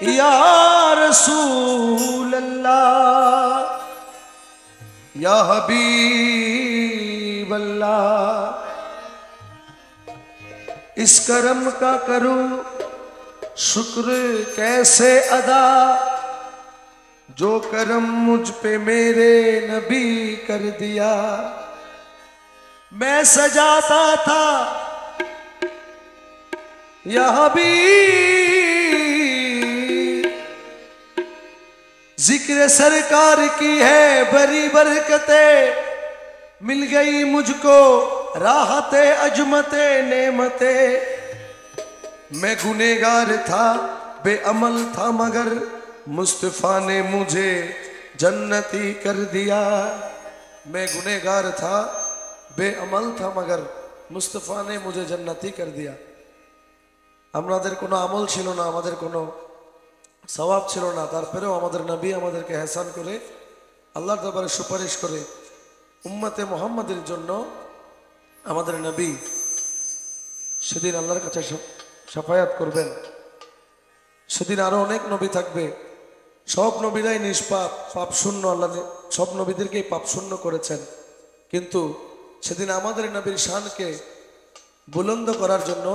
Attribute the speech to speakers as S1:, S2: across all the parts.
S1: या रसूल अल्लाह या हबीब अल्लाह। इस करम का करूं शुक्र कैसे अदा, जो करम मुझ पे मेरे नबी कर दिया। मैं सजाता था या हबीब, जिक्र सरकार की है बड़ी बरकतें, मिल गई मुझको राहते अजमते नेमते। मैं गुनेगार था बेअमल था मगर मुस्तफा ने मुझे जन्नती कर दिया। मैं गुनेगार था बेअमल था मगर मुस्तफा ने मुझे जन्नती कर दिया। আমাদের কোনো আমল ছিল না, আমাদের কোনো সওয়াব ছিল না, তারপরেও আমাদের নবী আমাদেরকে ইহসান করে আল্লাহর দরবারে সুপারিশ করে উম্মতে মুহাম্মাদের জন্য আমাদের নবী সেদিন আল্লাহর কাছে শাফায়াত করবেন। সেদিন আরো অনেক নবী থাকবে, সব নবীরাই নিষ্পাপ পাপ শূন্য। আল্লাহ সব নবীদেরকেই পাপ শূন্য করেছেন, কিন্তু সেদিন আমাদের নবীর শানকে বুলন্দ করার জন্য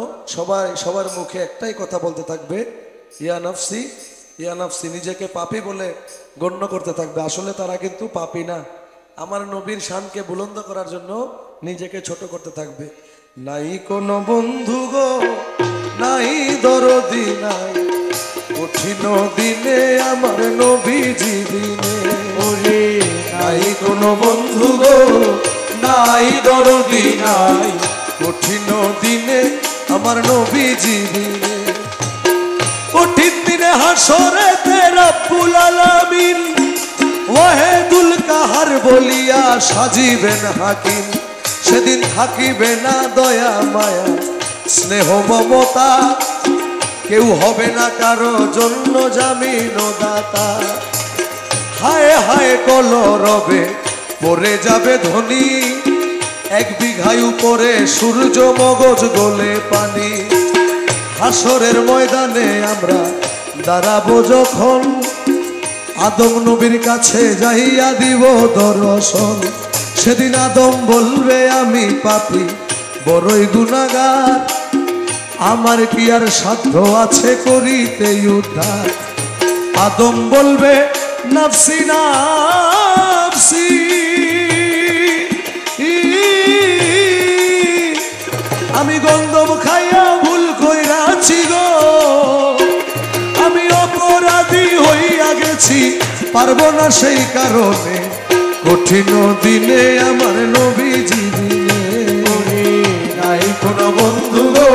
S1: সবার মুখে একটাই কথা বলতে থাকবে, ইয়া নফসি ইয়া নফসি। নিজেকে পাপী বলে গণ্য করতে থাকবে, আসলে তারা কিন্তু পাপী না। আমার নবীর শানকে বুলন্দ করার জন্য নিজেকে ছোট করতে থাকবে। নাই কোনো বন্ধু গো নাই দরদি নাই, কঠিন দিনে আমার নবীজি দিনে। ওরে নাই কোনো বন্ধু গো নাই দরদি নাই, কঠিন দিনে আমার নবীজি দিনে। কঠিন দিনে হাসরেতে রব্বুল আলামিন ওয়াহিদুল কাহার বলিয়া সাজিবেন হাকিম। সেদিন থাকিবে না দয়া মায়া স্নেহ মমতা, কেউ হবে না কারো জন্য জামিন ও দাতা। হায় হায় কলরবে পড়ে যাবে ধনী, এক বিঘায় উপরে সূর্য মগজ গলে পানি। হাসরের ময়দানে আমরা দাঁড়াবো যখন, আদম নবীর কাছে যাইয়া দিব দর্শন। সেদিন আদম বলবে আমি পাপী বড়ই গুনাহগার, আমার কি আর সাধ্য আছে করিতে উদ্ধার। আদম বলবে নফসি নফসি, আমি গন্ধম খাইয়া ভুল কইরাছি গো, আমি অপরাধী হইয়া গেছি পারবো না সেই কারণে, কঠিন দিনে আমার নবীজি দিনে। নাই কোনো বন্ধু গো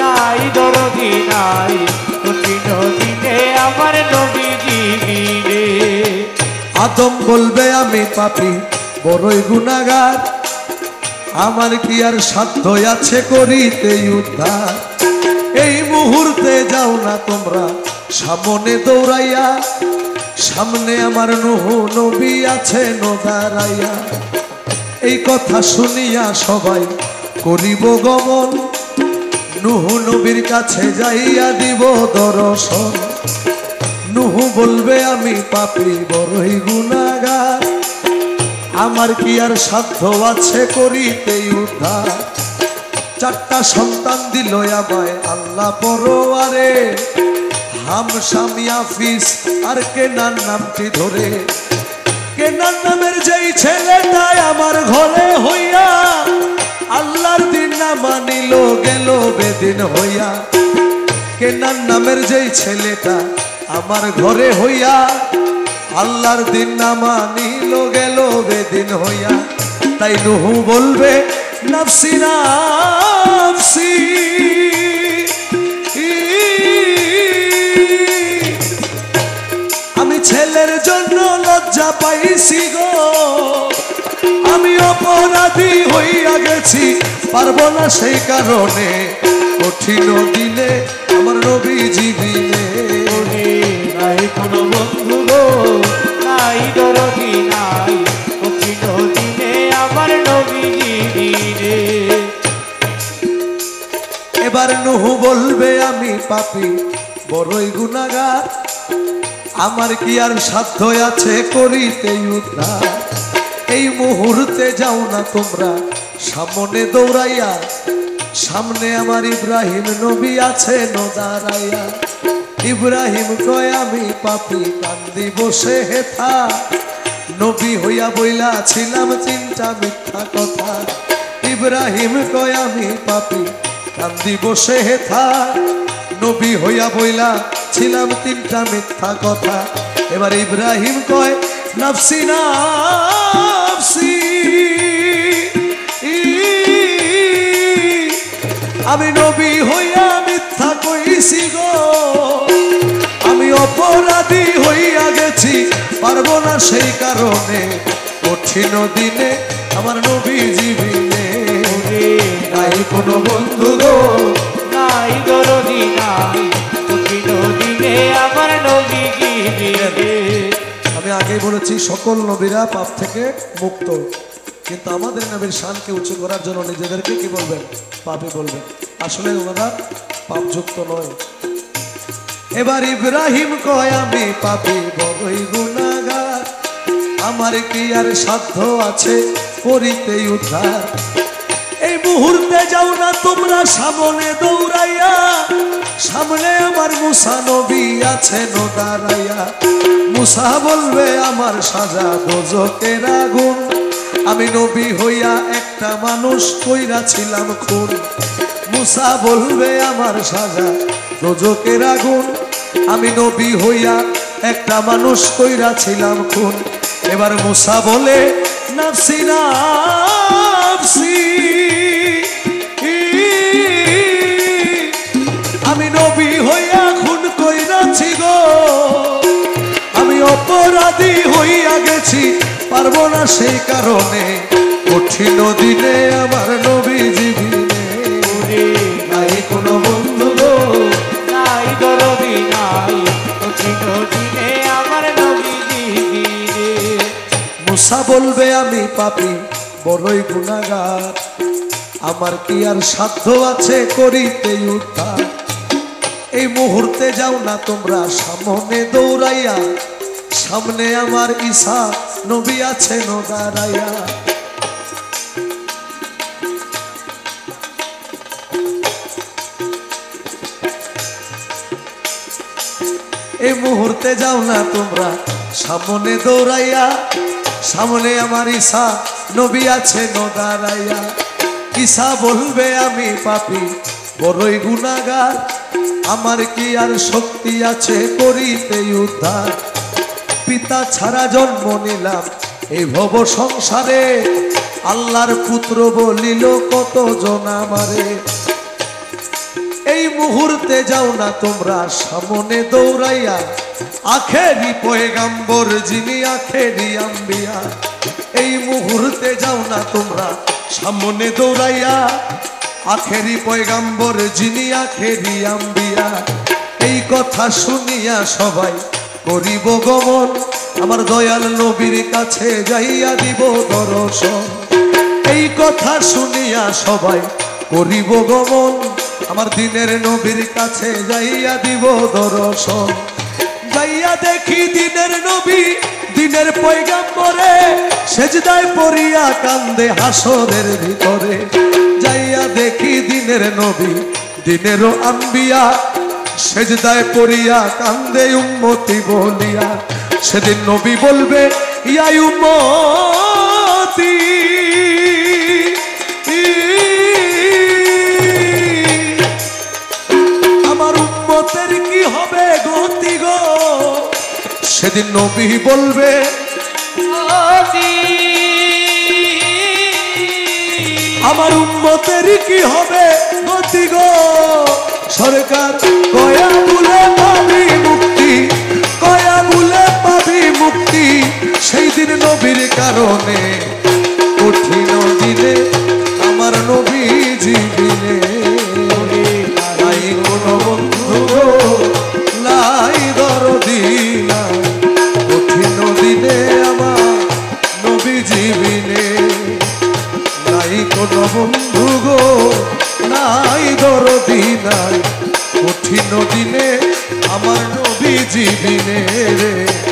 S2: নাই দরদি নাই, কঠিন দিনে আমার নবীজি দিনে।
S1: আদম বলবে আমি পাপী বড়ই গুনাহগার, আমার কি আর সাধ্য আছে করিতে উদ্ধার। এই মুহূর্তে যাও না তোমরা সামনে দৌড়াইয়া, সামনে আমার নূহ নবী আছেন দাঁড়াইয়া। এই কথা শুনিয়া সবাই করিব গমন, নূহ নবীর কাছে যাইয়া দিব দর্শন। নূহ বলবে আমি পাপী বড়ই গুনাহগার, আমার কি আর সাধ্য আছে করিতে উদ্ধার। চারটা সন্তান দিল আমায় আল্লাহ পরওয়ারে, হাম শাম ইয়াফিস আর কেনান নামটি ধরে। কেনান নামের যেই ছেলেটা আমার ঘরে হইয়া, আল্লাহর দিন না মানিল গেল বেদিন হইয়া। কেনান নামের যেই ছেলেটা আমার ঘরে হইয়া, আল্লাহর দিন না মানিল গেল বেদিন হইয়া। তাই নূহ বলবে নফসি নফসি, আমি ছেলের জন্য লজ্জা পাইছি গো, আমি অপরাধী হইয়া গেছি পারবো না সেই কারণে, কঠিন দিনে আমার নবীজি দিনে।
S2: নাই কোনো বন্ধু গো নাই দরদি নাই, কঠিন দিনে আমার নবীজি দিনে।
S1: এবার নূহ বলবে আমি পাপী বড়ই গুনাহগার, আমার কি আর সাধ্য আছে করিতে উদ্ধার। এই মুহূর্তে যাও না তোমরা সামনে দৌড়াইয়া, সামনে আমার ইব্রাহিম নবী আছে দাঁড়াইয়া। ইব্রাহিম কয় আমি পাপী কান্দি বসে হেথা, নবী হইয়া বইলা ছিলাম চিন্তা মিথ্যা কথা। ইব্রাহিম কয় আমি পাপী কান্দি বসে হেথা, নবী হইয়া বইলা ছিলাম তিনটা মিথ্যা কথা। এবার ইব্রাহিম কয় নাফসি নাফসি, আমি নবী হইয়া মিথ্যা কইছি গো, আমি অপরাধী হইয়া গেছি, পারবো না সেই কারণে কঠিন দিনে আমার নবী জীবিনে।
S2: নাই কোনো বন্ধু গো, নাই দরদি নাই, কঠিন দিনে আমার নবী জীবিনে।
S1: আমি আগেই বলেছি সকল নবীরা পাপ থেকে মুক্ত, কিন্তু আমাদের নবীর শানকে উঁচু করার জন্য নিজেদেরকে কি বলবেন? পাপী বলবেন। আসলে ওনারা পাপযুক্ত নয়। এবার ইব্রাহিম কয় আমি পাপী বড়ই গুনাহগার, আমার কি আর সাধ্য আছে করিতে উদ্ধার। এই মুহূর্তে যাও না তোমরা সামনে দৌড়াইয়া, সামনে আমার মুসা নবী আছেন দাঁড়াইয়া। মুসা বলবে আমার সাজা দোজকের আগুন, আমি নবী হইয়া একটা মানুষ কইরা ছিলাম খুন। মুসা বলবে আমার সাজা দোজকের আগুন, আমি নবী হইয়া একটা মানুষ কইরা ছিলাম খুন। এবার মুসা বলে নাফসি নাফসি, আমি নবী হইয়া খুন কইরাছি গো, আমি অপরাধী হইয়া গেছি, পারবো না সেই কারণে কঠিন দিনে আমার নবী জীবিনে।
S2: নাই কোনো বন্ধু গো, নাই দরদি নাই, কঠিন দিনে আমার নবী জীবিনে।
S1: মুসা বলবে আমি পাপী বড়ই গুনাহগার, আমার কি আর সাধ্য আছে করিতে উদ্ধার। এই মুহূর্তে যাও না তোমরা সামনে দৌড়াইয়া, সামনে আমার ঈসা নবী আছেন দাঁড়াইয়া। এই মুহূর্তে যাও না তোমরা সামনে দৌড়াইয়া, সামনে আমার ঈসা নবী আছেন দাঁড়াইয়া। ঈসা বলবে আমি পাপী বড়ই গুনাহগার, আমার কি আর শক্তি আছে করিতে উদ্ধার। পিতা ছাড়া জন্ম নিলাম এই ভব সংসারে, আল্লাহর পুত্র বলিল কত জন আমারে। এই মুহূর্তে যাও না তোমরা সামনে দৌড়াইয়া, আখেরি পয়গাম্বর যিনি আখেরি আম্বিয়া। এই মুহূর্তে যাও না তোমরা সামনে দৌড়াইয়া, আখেরি পয়গাম্বর যিনি আখেরি আম্বিয়া। এই কথা শুনিয়া সবাই করিব গমন, আমার দয়াল নবীর কাছে যাইয়া দিব দর্শন। এই কথা শুনিয়া সবাই করিব গমন, আমার দিনের নবীর কাছে যাইয়া দিব দর্শন। যাইয়া দেখি দিনের নবী দিনের পয়গাম্বরে, সেজদায় পড়িয়া কান্দে হাসরের ভিতরে। যাইয়া দেখি দিনের নবী দিনেরও আম্বিয়া, সেজদায় পড়িয়া কান্দে উম্মতি বলিয়া। সেদিন নবী বলবে ইয়া উম্মতি, আমার উম্মতের কি হবে গতি গো। সেদিন নবী বলবে আমার উম্মতের কি হবে গতি গো। সরকার কয়া বলে পাবি মুক্তি, কয়া বলে পাবি মুক্তি, সেই দিন নবীর কারণে কঠিন দিনে আমার নবী জীবিনে। নাই কোনো বন্ধু নাই দরদি নাই, কঠিন দিনে আমার নবী জীবিনে। নাই কোনো বন্ধু গো নাই দরদি নাই, কঠিন দিনে নবীজি বিনে রে